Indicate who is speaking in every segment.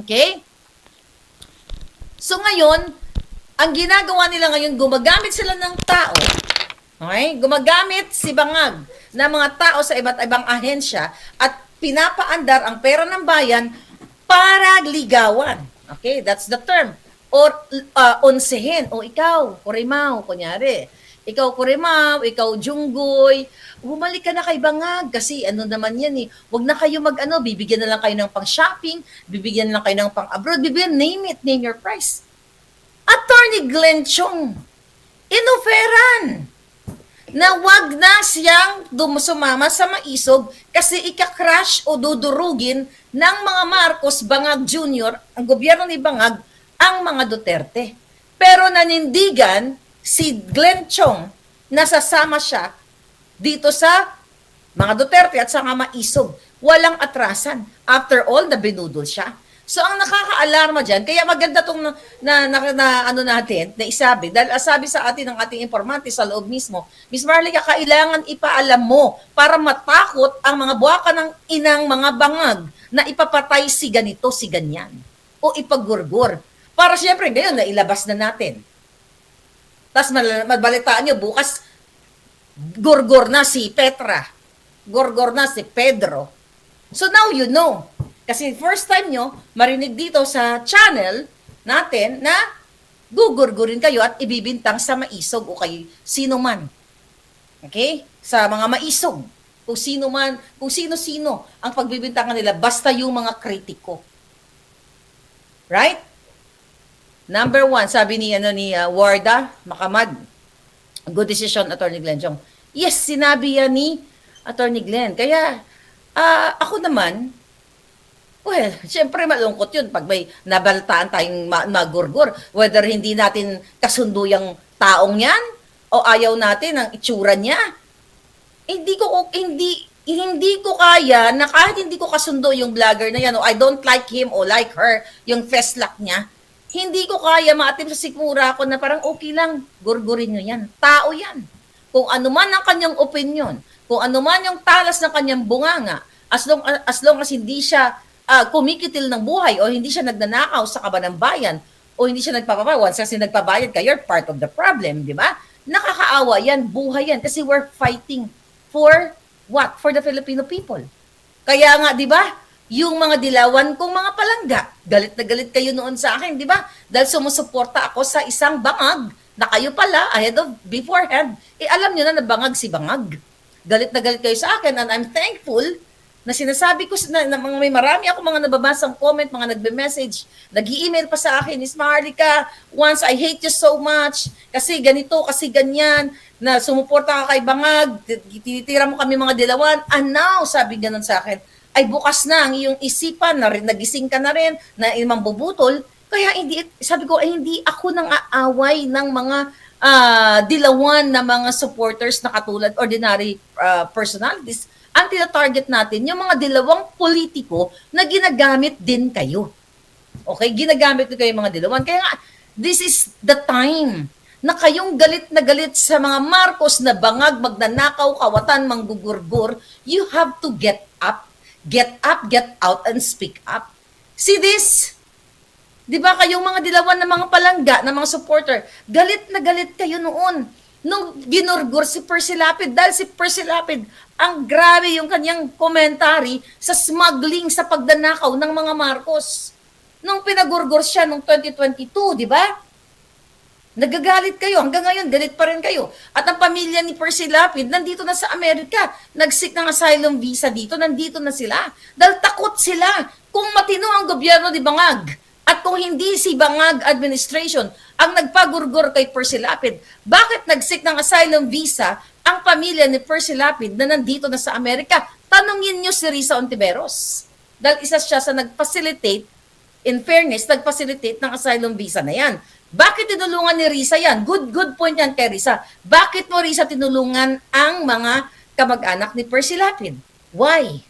Speaker 1: Okay? So ngayon, ang ginagawa nila ngayon, gumagamit sila ng tao. Okay? Gumagamit si Bangag ng mga tao sa iba't ibang ahensya at pinapaandar ang pera ng bayan para ligawan. Okay? That's the term. Or onsehin. O ikaw, Kurimaw, kunyari. Ikaw, Kurimaw, ikaw, Junggoy, bumalik ka na kay Bangag kasi ano naman yan eh. Huwag na kayo mag-ano, bibigyan na lang kayo ng pang-shopping, bibigyan na lang kayo ng pang-abroad, bibigyan, name it, name your price. Attorney Glenn Chong, inoferan na wag na siyang sumama sa maisog kasi ika-crash o dudurugin ng mga Marcos, Bangag Jr., ang gobyerno ni Bangag, ang mga Duterte. Pero nanindigan si Glenn Chong na sasama siya dito sa mga Duterte at sa mga maisog. Walang atrasan. After all, nabinudol siya. So, ang nakaka-alarma dyan, kaya maganda itong ano natin, na isabi, dahil sabi sa atin ng ating informante sa loob mismo, Miss Marlica, kailangan ipaalam mo para matakot ang mga buwaka ng inang mga bangag na ipapatay si ganito, si ganyan. O ipagurgur. Para siyempre, ngayon, nailabas na natin. Tapos mabalitaan nyo, bukas, gurgur na si Petra. Gurgur na si Pedro. So now you know. Kasi first time nyo marinig dito sa channel natin na gugurgurin kayo at ibibintang sa maisog o kay sino man. Okay? Sa mga maisog. Kung sino man, kung sino-sino ang pagbibintangan nila, basta yung mga kritiko. Right? Number 1, sabi ni Warda Makamad, good decision, Attorney Glenn Chong. Yes, sinabi yan ni Attorney Glenn. Kaya, ako naman, well, syempre malungkot yun pag may nabaltaan tayong magurgur. Whether hindi natin kasundo yung taong yan o ayaw natin ang itsura niya. Hindi ko kaya na kahit hindi ko kasundo yung vlogger na yan o I don't like him o like her, yung feslak niya, hindi ko kaya maatim sa sikmura ko na parang okay lang, gurgurin nyo yan. Tao yan. Kung ano man ang kanyang opinion, kung ano man yung talas ng kanyang bunganga, as long as hindi siya kumikitil ng buhay o hindi siya nagnanakaw sa kaban ng bayan o hindi siya nagpapabayad. Once kasi nagpabayad ka, you're part of the problem, di ba? Nakakaawa yan, buhay yan. Kasi we're fighting for what? For the Filipino people. Kaya nga, di ba, yung mga dilawan kong mga palangga, galit na galit kayo noon sa akin, di ba? Dahil sumusuporta ako sa isang bangag na kayo pala, beforehand, alam nyo na bangag si Bangag. Galit na galit kayo sa akin and I'm thankful na sinasabi ko na may marami ako mga nababasang comment, mga nagbe-message, nag-i-email pa sa akin, Miss Marlica, once I hate you so much, kasi ganito, kasi ganyan, na sumuporta ka kay Bangag, tinitira mo kami mga dilawan, and now, sabi ganun sa akin, ay bukas na ang iyong isipan, nagising ka na rin, na imang bubutol, kaya sabi ko, hindi ako nang aaway ng mga dilawan na mga supporters na katulad ordinary personalities. Ang tina-target natin, yung mga dilawang politiko na ginagamit din kayo. Okay? Ginagamit din kayo mga dilawan. Kaya nga, this is the time na kayong galit na galit sa mga Marcos na bangag, magnanakaw, kawatan, manggugurgur. You have to get up, get out, and speak up. See this? Di ba kayong mga dilawan na mga palangga, na mga supporter, galit na galit kayo noon nung ginurgur si Percy Lapid dahil si Percy Lapid ang grabe yung kanyang commentary sa smuggling, sa pagdanakaw ng mga Marcos. Nung pinagurgur siya nung 2022, di ba? Nagagalit kayo. Hanggang ngayon, galit pa rin kayo. At ang pamilya ni Percy Lapid, nandito na sa Amerika. Nag-seek ng asylum visa dito, nandito na sila. Dahil takot sila kung matino ang gobyerno ni Bangag. At kung hindi si Bangag administration ang nagpagurgur kay Percy Lapid, bakit nag-seek ng asylum visa ang pamilya ni Percy Lapid na nandito na sa Amerika? Tanungin nyo si Risa Ontiveros. Dahil isa siya sa nag-facilitate, in fairness, nag-facilitate ng asylum visa na yan. Bakit tinulungan ni Risa yan? Good point yan kay Risa. Bakit mo, Risa, tinulungan ang mga kamag-anak ni Percy Lapid? Why?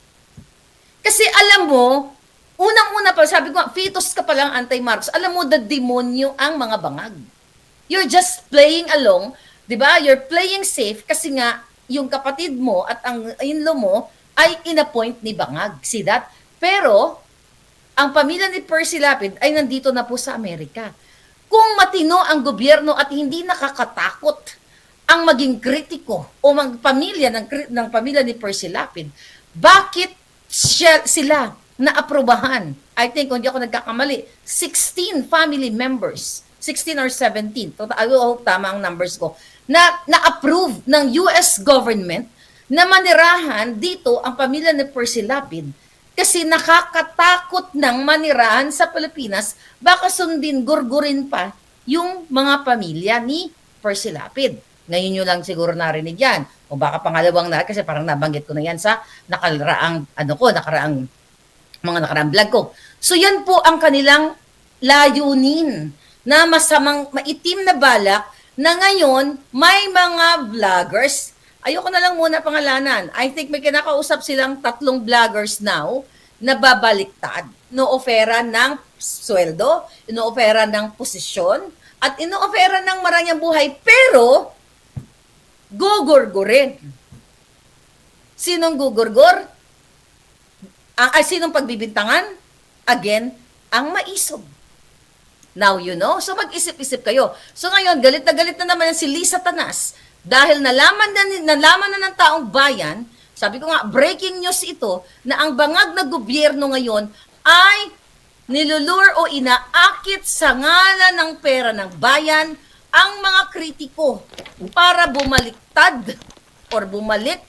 Speaker 1: Kasi alam mo, unang-una pa, sabi ko, fetus ka palang anti-Marcos. Alam mo, the demonyo ang mga bangag. You're just playing along, di ba? You're playing safe kasi nga, yung kapatid mo at ang in-law mo ay inappoint ni Bangag. See that? Pero, ang pamilya ni Percy Lapid ay nandito na po sa Amerika. Kung matino ang gobyerno at hindi nakakatakot ang maging kritiko o pamilya ng pamilya ni Percy Lapid, bakit sila naaprubahan? I think, kung di ako nagkakamali, 16 family members, 16 or 17, I hope tama ang numbers ko, na-approve ng US government na manirahan dito ang pamilya ni Percy Lapid kasi nakakatakot ng manirahan sa Pilipinas, baka sundin, gurgurin pa yung mga pamilya ni Percy Lapid. Ngayon nyo lang siguro narinig yan. O baka pangalawang na, kasi parang nabanggit ko na yan sa nakaraang vlog ko. So yan po ang kanilang layunin na masamang, maitim na balak na ngayon may mga vloggers, ayoko na lang muna pangalanan. I think may kinakausap silang 3 vloggers now na babaliktad. Inoofera ng sweldo, inoofera ng posisyon, at inoofera ng marangyang buhay, pero gugurgurin. Sinong gugurgur? Sinong pagbibintangan? Again, ang maisog. Now you know. So mag-isip-isip kayo. So ngayon, galit na naman si Lisa Tanas dahil nalaman na ng taong bayan, sabi ko nga, breaking news ito, na ang bangag na gobyerno ngayon ay nilulure o inaakit sa ngalan ng pera ng bayan ang mga kritiko para bumaliktad or bumalik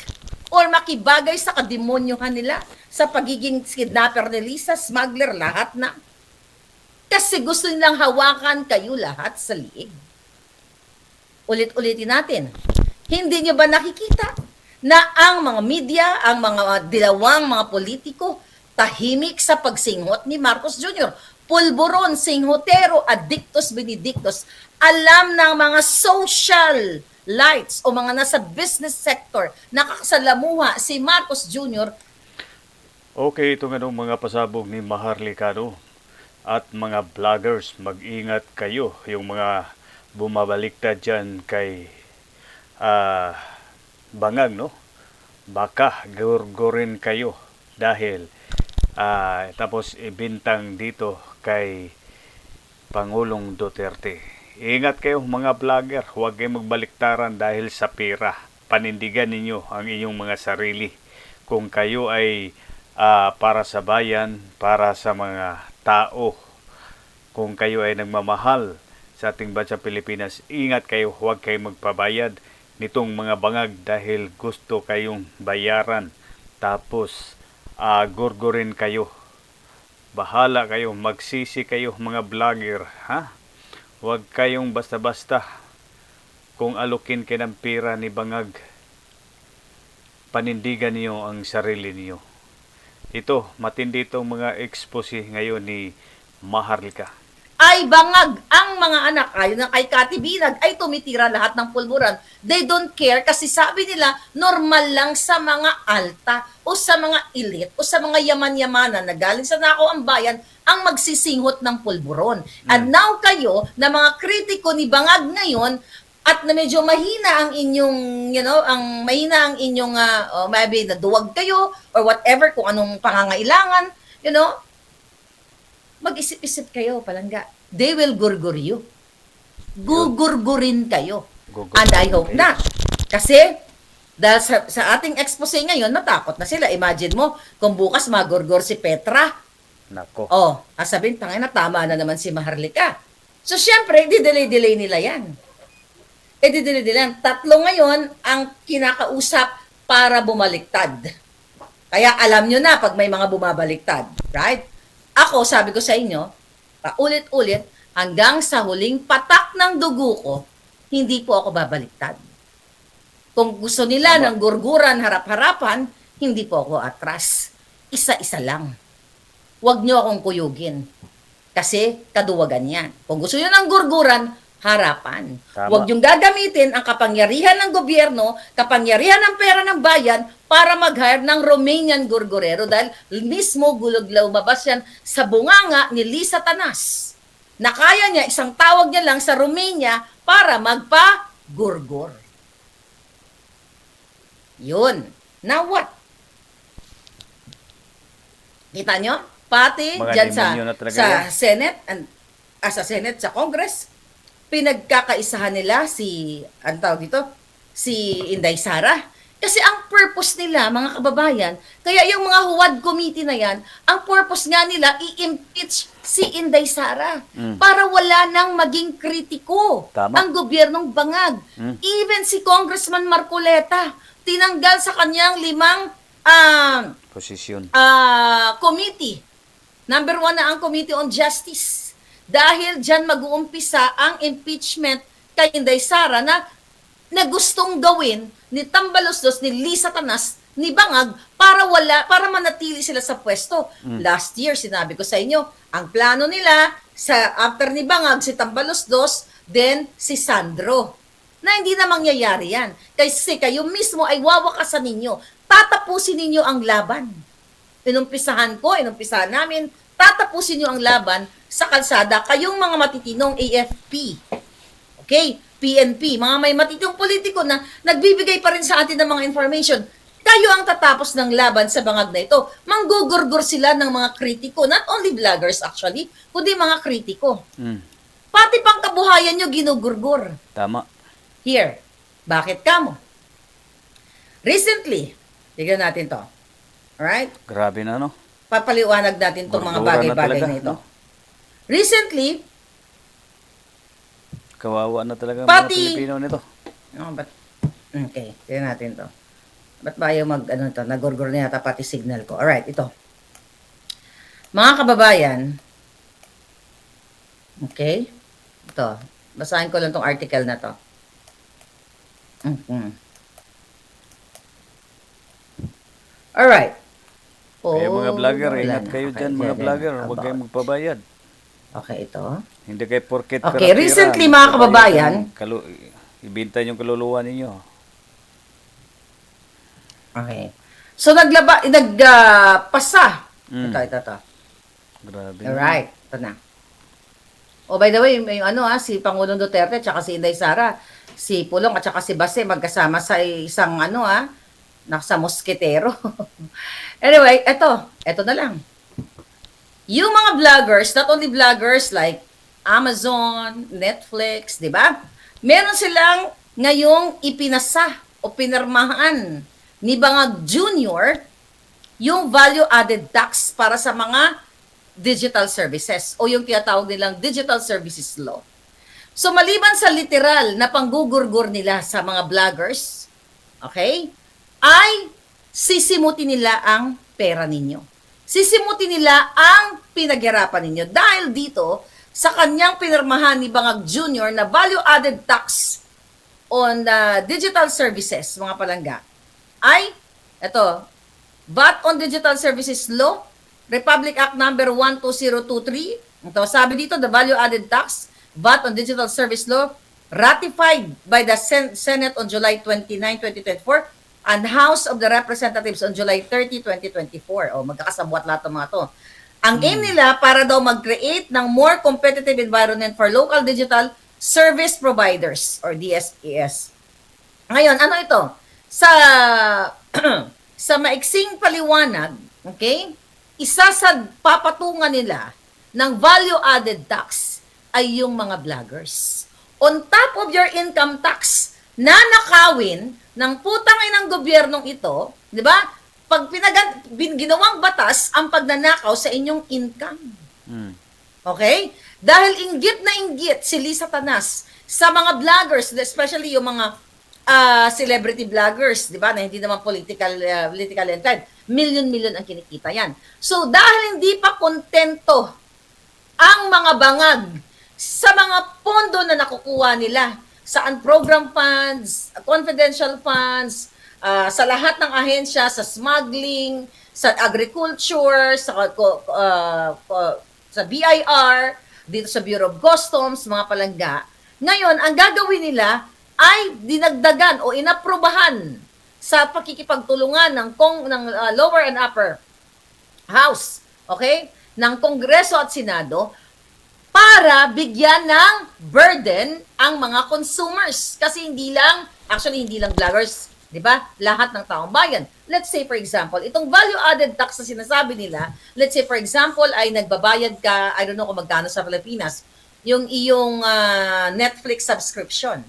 Speaker 1: or makibagay sa kademonyohan nila sa pagiging kidnapper ni Lisa, smuggler, lahat na. Kasi gusto nilang hawakan kayo lahat sa liig. Ulit-ulitin natin. Hindi nyo ba nakikita na ang mga media, ang mga dilawang mga politiko, tahimik sa pagsinghot ni Marcos Jr.? Pulburon, singhotero, addictus benedictus, alam ng mga social lights o mga nasa business sector, nakakasalamuha si Marcos Jr.
Speaker 2: Okay, ito nga nung mga pasabog ni Maharlikano at mga vloggers, mag-ingat kayo. Yung mga bumabaliktad dyan kay Bangag, no? Baka gurgurin kayo dahil tapos ibintang dito kay Pangulong Duterte. Ingat kayo mga vlogger, huwag kayong magbaliktaran dahil sa pera. Panindigan ninyo ang inyong mga sarili. Kung kayo ay para sa bayan, para sa mga tao, kung kayo ay nagmamahal sa ating bansa Pilipinas, ingat kayo, huwag kayong magpabayad nitong mga bangag dahil gusto kayong bayaran. Tapos gurgurin kayo. Bahala kayo, magsisi kayo mga vlogger, ha? Huwag kayong basta-basta kung alukin kayo ng pera ni bangag. Panindigan niyo ang sarili niyo. Ito, matindi itong mga expose ngayon ni Maharlika.
Speaker 1: Ay bangag ang mga anak, ayon na kay Cathy Binag, ay tumitira lahat ng pulburan. They don't care kasi sabi nila normal lang sa mga alta o sa mga elite o sa mga yaman-yamanan na galing sa nako ang bayan ang magsisinghot ng pulburon. And now kayo na mga kritiko ni bangag ngayon at na medyo mahina ang inyong, ang mahina ang inyong maybe naduwag kayo or whatever kung anong pangangailangan, mag-isip-isip kayo, palangga. They will gurgur you. Gugurgurin kayo. And I hope not. Kasi, dahil sa ating expose ngayon, natakot na sila. Imagine mo, kung bukas magurgur si Petra.
Speaker 2: Nako.
Speaker 1: Sabihin, tangay na, tama na naman si Maharlika. So, syempre, di-delay nila yan. Di-delay. 3 ngayon ang kinakausap para bumaliktad. Kaya alam nyo na pag may mga bumabaliktad. Right? Ako, sabi ko sa inyo, paulit-ulit, hanggang sa huling patak ng dugo ko, hindi po ako babaliktad. Kung gusto nila ng gurguran, harap-harapan, hindi po ako atras. Isa-isa lang. Huwag nyo akong kuyugin. Kasi kaduwagan yan. Kung gusto nyo ng gurguran, harapan. Huwag yung gagamitin ang kapangyarihan ng gobyerno, kapangyarihan ng pera ng bayan para mag-hire ng Romanian gurgurero dahil mismo gulog lumabas yan sa bunganga ni Lisa Tanas na kaya niya, isang tawag niya lang sa Romania para magpa-gurgur. Yun. Now what? Kita nyo? Pati
Speaker 2: Mga
Speaker 1: dyan
Speaker 2: demonyo na talaga
Speaker 1: sa
Speaker 2: yan.
Speaker 1: Senate, sa Senate, sa Congress, pinagkakaisahan nila ang tawag dito, si Inday Sara. Kasi ang purpose nila, mga kababayan, kaya yung mga huwad committee na yan, ang purpose nga nila, i-impeach si Inday Sara para wala nang maging kritiko
Speaker 2: Tama.
Speaker 1: ang gobyernong bangag. Even si Congressman Marcoleta, tinanggal sa kanyang 5
Speaker 2: Posisyon.
Speaker 1: committee. Number 1 na ang Committee on Justice. Dahil dyan mag-uumpisa ang impeachment kay Inday Sara na gustong gawin ni Tambaloslos, ni Lisa Tanas, ni Bangag para manatili sila sa pwesto. Last year, sinabi ko sa inyo, ang plano nila after ni Bangag, si Tambaloslos, then si Sandro. Na hindi na mangyayari yan. Kasi kayo mismo ay wawakasan ninyo. Tatapusin ninyo ang laban. Inumpisahan namin, tatapusin nyo ang laban sa kalsada. Kayong mga matitinong AFP. Okay? PNP, mga may matitinong politiko na nagbibigay pa rin sa atin ng mga information. Kayo ang tatapos ng laban sa bangag na ito. Manggugurgur sila ng mga kritiko. Not only vloggers actually, kundi mga kritiko. Pati pang kabuhayan nyo ginugurgur.
Speaker 2: Tama.
Speaker 1: Here, bakit kamo? Recently, tignan natin to. Alright?
Speaker 2: Grabe na, no?
Speaker 1: Papaliwanag natin itong mga
Speaker 2: Gordura na
Speaker 1: bagay-bagay
Speaker 2: talaga,
Speaker 1: na ito.
Speaker 2: no?
Speaker 1: Recently,
Speaker 2: Kawawa na talaga ang
Speaker 1: Pati-
Speaker 2: mga Pilipino nito.
Speaker 1: okay, tignan natin to. Ba't ba ayaw nagurgur na yata pati signal ko. Alright, ito. Mga kababayan, okay, ito. Basahin ko lang tong article na to. Alright.
Speaker 2: Kaya mga vlogger,
Speaker 1: wala
Speaker 2: ingat
Speaker 1: na.
Speaker 2: kayo
Speaker 1: Okay,
Speaker 2: dyan mga
Speaker 1: then,
Speaker 2: vlogger. Huwag
Speaker 1: about-
Speaker 2: kayong magpabayad.
Speaker 1: Okay, ito.
Speaker 2: Hindi kayo porket
Speaker 1: Okay, recently, mga kababayan,
Speaker 2: ibinta yung kaluluwa ninyo.
Speaker 1: okay. So, nagpasa. Ito.
Speaker 2: Grabe.
Speaker 1: Alright, ito na. Oh, by the way, si Pangulong Duterte at si Inday Sara, si Pulong at saka si Base magkasama sa isang nasa mosketero. Anyway, ito na lang. Yung mga vloggers, not only vloggers like Amazon, Netflix, di ba? Meron silang ngayong ipinasa o pinirmahan ni Bangag Jr. yung value-added tax para sa mga digital services o yung tinatawag nilang Digital Services Law. So maliban sa literal na panggugurgur nila sa mga vloggers, okay, ay sisimuti nila ang pera ninyo. Sisimuti nila ang pinaghirapan ninyo dahil dito sa kanyang pinirmahan ni Bangag Jr. na value-added tax on digital services, mga palangga, ay VAT on Digital Services Law, Republic Act number 12023. Ito, sabi dito, the value-added tax, VAT on Digital Service Law, ratified by the Senate on July 29, 2024, and House of the Representatives on July 30, 2024. O, magkakasabwat lahat ng mga to. Ang aim nila para daw mag-create ng more competitive environment for local digital service providers or DSPS. Ngayon, ano ito? Sa maiksing paliwanag, okay, isa sa papatungan nila ng value-added tax ay yung mga vloggers. On top of your income tax, na nakawin ng putang inang gobyernong ito, di ba? Pag ginawang batas ang pagnanakaw sa inyong income. Okay? Dahil inggit na inggit si Lisa Tanas sa mga vloggers, especially yung mga celebrity vloggers, di ba, na hindi naman political inclined, million ang kinikita yan. So, dahil hindi pa kontento ang mga bangag sa mga pondo na nakukuha nila sa unprogrammed funds, confidential funds, sa lahat ng ahensya, sa smuggling, sa agriculture, sa BIR, dito sa Bureau of Customs, mga palangga. Ngayon, ang gagawin nila ay dinagdagan o inaprobahan sa pakikipagtulungan ng lower and upper house, okay, ng Kongreso at Senado para bigyan ng burden ang mga consumers. Kasi hindi lang vloggers, 'Di ba? Lahat ng taong bayan. Let's say for example, itong value-added tax na sinasabi nila, let's say for example ay nagbabayad ka, I don't know kung magkano sa Pilipinas, yung iyong Netflix subscription.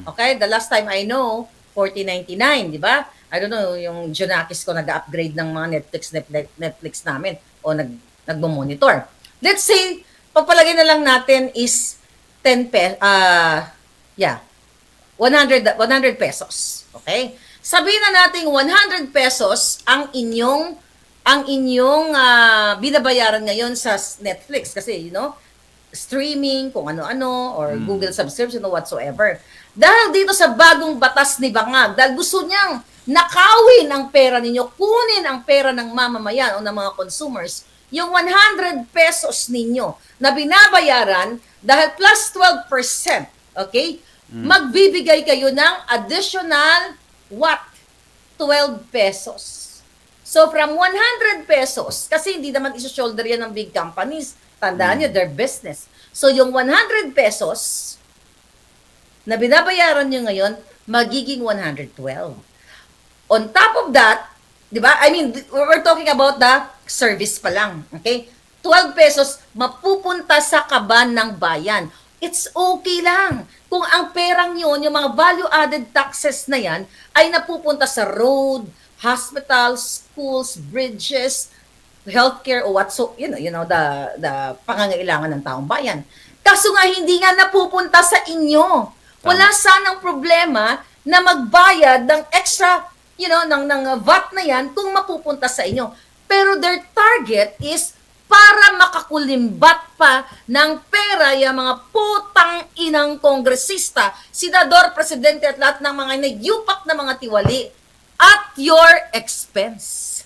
Speaker 1: Okay? The last time I know, $40.99, 'di ba? I don't know, yung Junakis ko nag-upgrade ng mga Netflix namin o nagmo-monitor. Let's say, pagpalagay na lang natin is 100 pesos. Okay? Sabihin na natin 100 pesos ang inyong binabayaran ngayon sa Netflix kasi streaming kung ano-ano or Google subscription or whatsoever. Dahil dito sa bagong batas ni Bangag, dahil gusto niyang nakawin ang pera ninyo, kunin ang pera ng mamamayan o ng mga consumers, yung 100 pesos ninyo na binabayaran dahil plus 12%, okay? Magbibigay kayo ng additional what? 12 pesos. So from 100 pesos, kasi hindi naman iso-shoulder yan ng big companies. Tandaan nyo, their business. So yung 100 pesos na binabayaran nyo ngayon, magiging 112. On top of that, di ba? I mean, we're talking about the service pa lang. Okay? 12 pesos mapupunta sa kaban ng bayan. It's okay lang. Kung ang perang yun, yung mga value-added taxes na yan, ay napupunta sa road, hospitals, schools, bridges, healthcare, o the pangangailangan ng taong bayan. Kaso nga, hindi nga napupunta sa inyo. Wala sanang problema na magbayad ng extra, ng VAT na yan kung mapupunta sa inyo. Pero their target is para makakulimbat pa ng pera yung mga putang inang kongresista, senador, presidente at lahat ng mga nagyupak na mga tiwali at your expense.